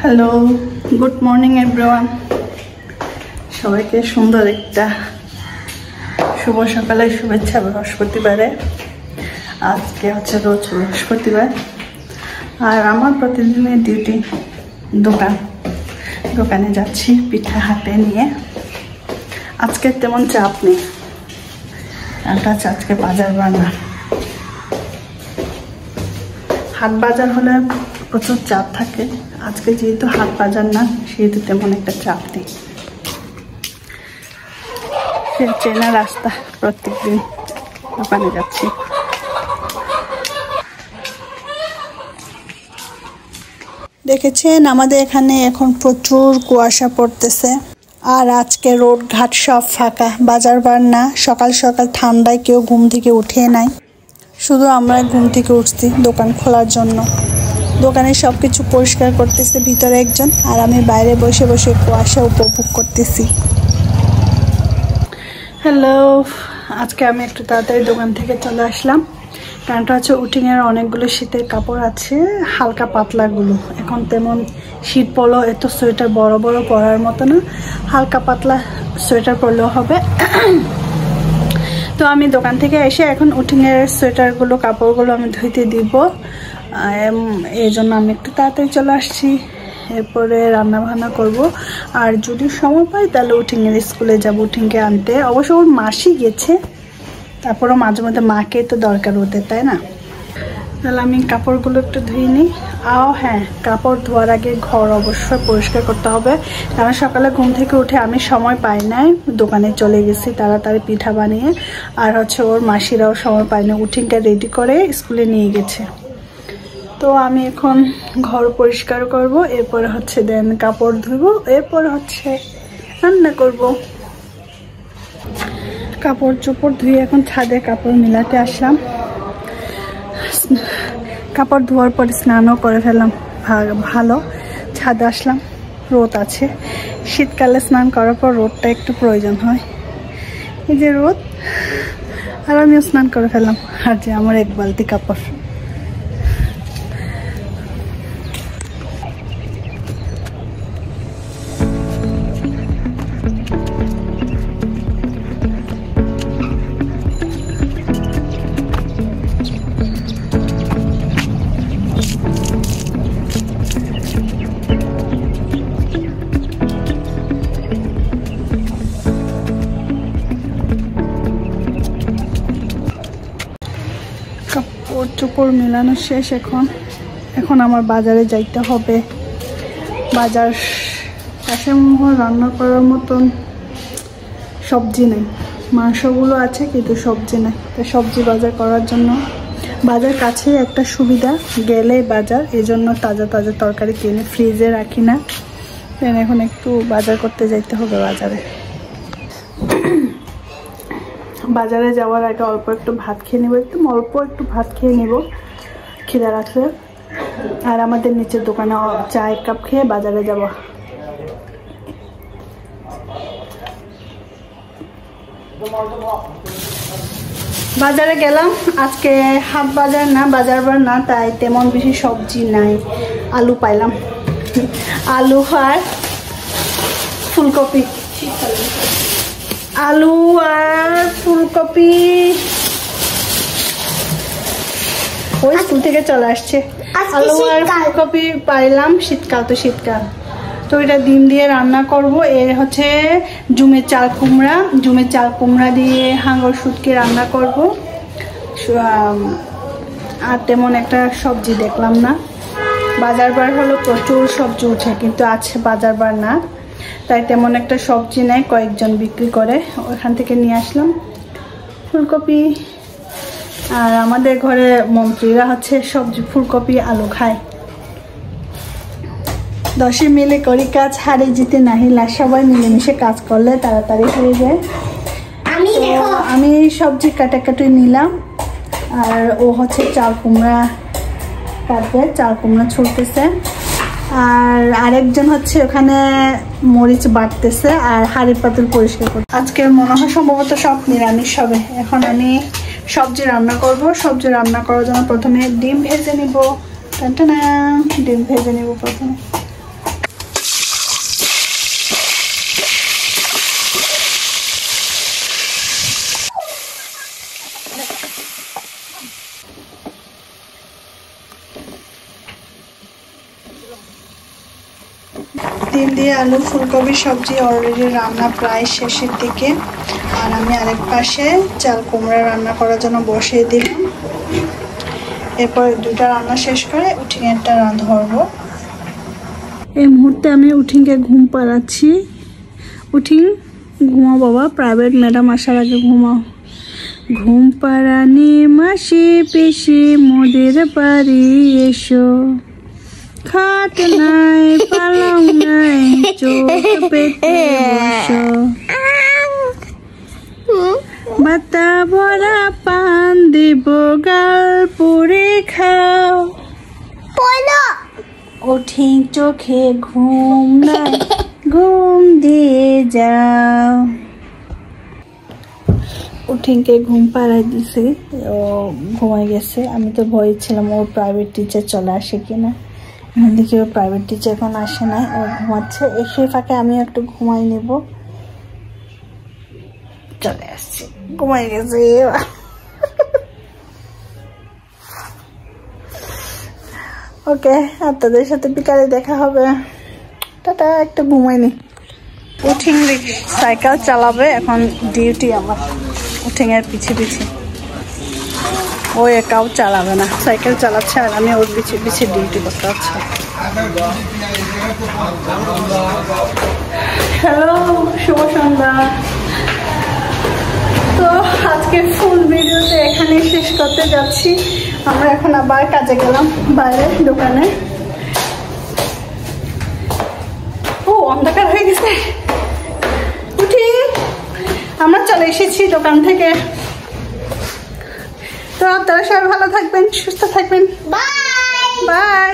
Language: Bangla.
Hello, good morning everyone. সবাইকে সুন্দর একটা শুভ সকালের শুভেচ্ছা। বৃহস্পতিবারে আজকে হচ্ছে রোজ বৃহস্পতিবার, আর আমার প্রতিদিনের ডিউটি দোকানে যাচ্ছি পিঠা হাতে নিয়ে। আজকে তেমন চাপ নেই, আজকে বাজার বানা। হাট বাজার হলে প্রচুর চাপ থাকে, আজকে যেহেতু হাট বাজার না সেহেতু তেমন একটা চাপ নেই। সে চেনা রাস্তা, প্রত্যেকদিন দোকানে যাচ্ছি। দেখেছেন আমাদের এখানে এখন প্রচুর কুয়াশা পড়তেছে, আর আজকে রোড ঘাট সব ফাঁকা, বাজার বার না। সকাল সকাল ঠান্ডায় কেউ ঘুম থেকে উঠে নাই, শুধু আমরা ঘুম থেকে উঠছি দোকান খোলার জন্য। দোকানে সব কিছু পরিষ্কার করতেছে ভিতরে একজন, আর আমি বাইরে বসে বসে কুয়াশা উপভোগ করতেছি। হ্যালো, আজকে আমি একটু তাড়াতাড়ি দোকান থেকে চলে আসলাম। কারণটা হচ্ছে উটিংয়ের অনেকগুলো শীতের কাপড় আছে, হালকা পাতলাগুলো। এখন তেমন শীত পড়লো, এত সোয়েটার বড় বড় পরার মতো না, হালকা পাতলা সোয়েটার পরলেও হবে। তো আমি দোকান থেকে এসে এখন উটিংয়ের সোয়েটারগুলো কাপড়গুলো আমি ধুইতে দিব, এই জন্য আমি একটু তাড়াতাড়ি চলে আসছি। এরপরে রান্না বান্না করব, আর যদি সময় পাই তাহলে উটিংয়ের স্কুলে যাব উটিংকে আনতে। অবশ্য ওর মাসি গেছে, তারপরও মাঝে মধ্যে মাকে তো দরকার ওদের, তাই না? তাহলে আমি কাপড়গুলো একটু ধুয়ে নিই। হ্যাঁ, কাপড় ধোয়ার আগে ঘর অবশ্যই পরিষ্কার করতে হবে, কারণ সকালে ঘুম থেকে উঠে আমি সময় পাই নাই, দোকানে চলে গেছি তাড়াতাড়ি পিঠা বানিয়ে। আর হচ্ছে ওর মাসিরাও সময় পায় না, উঠিংটা রেডি করে স্কুলে নিয়ে গেছে। তো আমি এখন ঘর পরিষ্কার করব, এরপরে হচ্ছে দেন কাপড় ধুবো, এরপরে হচ্ছে রান্না করব। কাপড় চোপড় ধুয়ে এখন ছাদে কাপড় মিলাতে আসলাম। কাপড় ধোয়ার পরে স্নানও করে ফেললাম, ভালো ছাদে আসলাম, রোদ আছে। শীতকালে স্নান করার পর রোদটা একটু প্রয়োজন হয়, এই যে রোদ। আর আমিও স্নান করে ফেললাম, আর যে আমার এক বালতি কাপড়। কাপড় চোপড় মেলানো শেষ। এখন আমার বাজারে যাইতে হবে। বাজার কাছে রান্না করার মতন সবজি নেই, মাংসগুলো আছে কিন্তু সবজি নেই। তো সবজি বাজার করার জন্য বাজার কাছে একটা সুবিধা, গেলে বাজার, এজন্য তাজা তাজা তরকারি কিনে ফ্রিজে রাখি না। এখন একটু বাজার করতে যাইতে হবে বাজারে। বাজারে যাওয়ার আগে অল্প একটু ভাত খেয়ে নেবো, অল্প একটু ভাত খেয়ে নেব খিদে রাখলে। আর আমাদের নিচের দোকানে চা এক কাপ খেয়ে বাজারে যাব। বাজারে গেলাম, আজকে হাট বাজার না, বাজার বার না, তাই তেমন বেশি সবজি নাই। আলু পাইলাম, আলু আর ফুলকপি। আলু আর ফুলকপি ওই স্কুল থেকে চলে আসছে। আলু আর ফুলকপি পাইলাম, শীতকাল তো শীতকাল। তো এটা ডিম দিয়ে রান্না করব। এর হচ্ছে জুমের চাল কুমড়া দিয়ে হাঙ্গর শুটকি রান্না করব। আর তেমন একটা সবজি দেখলাম না। বাজার বার হলো প্রচুর সবজি উঠে, কিন্তু আছে বাজার বার না, তাই তেমন একটা সবজি নেই, কয়েকজন বিক্রি করে, ওখান থেকে নিয়ে আসলাম ফুলকপি। আর আমাদের ঘরে মন্ত্রীরা হচ্ছে সবজি ফুলকপি আলু খায়। 10 মিলে করি কাজ, হারে জিতে নাহিলা। সবাই মিলেমিশে কাজ করলে তাড়াতাড়ি হয়ে যায়। আমি সবজি কাটাকাটি নিলাম, আর ও হচ্ছে চাল কুমড়া কাটবে, চাল কুমড়া ছুলতেছে। আর আরেকজন হচ্ছে ওখানে মরিচ বাটতেছে, আর হাড়ি পাতিল পরিষ্কার করতে। আজকে মনে হয় সম্ভবত সব নিরামিষ হবে। এখন আমি সবজি রান্না করব। সবজি রান্না করার জন্য প্রথমে ডিম ভেজে নিব। ডিম ভেজে নিব প্রথমে। ডিম দিয়ে আলু ফুলকপির সবজি অলরেডি রান্না প্রায় শেষের দিকে। আর আমি আরেক পাশে চাল কুমড়া রান্না করার জন্য বসিয়ে দিলাম। এরপর দুটা রান্না শেষ করে উঠিংয়েরটা ধরবো। এই মুহূর্তে আমি উঠিংকে ঘুম পাড়াচ্ছি। উঠিং, ঘুমাও বাবা, প্রাইভেট ম্যাডাম আসার আগে ঘুমাও। ঘুম পাড়ানি মাসি পিসি মোদের বাড়ি এসো, খাট নাই পালং নাই চোখ পেতে বসো, বাতা ভরা পান দিব গাল পুরে খাও, উঠিং চোখে ঘুম নাই ঘুম দিয়ে যাও। উঠিংকে ঘুম পাড়াই দিছি, ও ঘুমাই গেছে। আমি তো ভয় ছিলাম ওর প্রাইভেট টিচার চলে আসে কিনা। এখন দেখি ওর প্রাইভেট টিচার এখন আসে না, ও ঘুমাচ্ছে। সেই ফাঁকে আমি একটু ঘুমাই নেব। চলে আসছে, ঘুমাই গেছে। ওকে, আপনাদের সাথে বিকালে দেখা হবে। টাটা, একটা ঘুমাইনি। উঠিং সাইকেল চালাবে, এখন ডিউটি আমার উঠিংয়ের পিছে পিছে। ও একাও চালাবে না, সাইকেল চালাচ্ছে আর আমি ওর পিছে পিছে ডিউটি করতে হচ্ছে। হ্যালো, শুভ সন্ধ্যা। তো আজকে ফুল ভিডিওতে এখানেই শেষ করতে যাচ্ছি। আমরা এখন আবার কাজে গেলাম বাইরে দোকানে। ও অন্ধকার হয়ে গেছে। উঠি, আমরা চলে এসেছি দোকান থেকে। তো আপনারা সবাই ভালো থাকবেন, সুস্থ থাকবেন। Bye bye.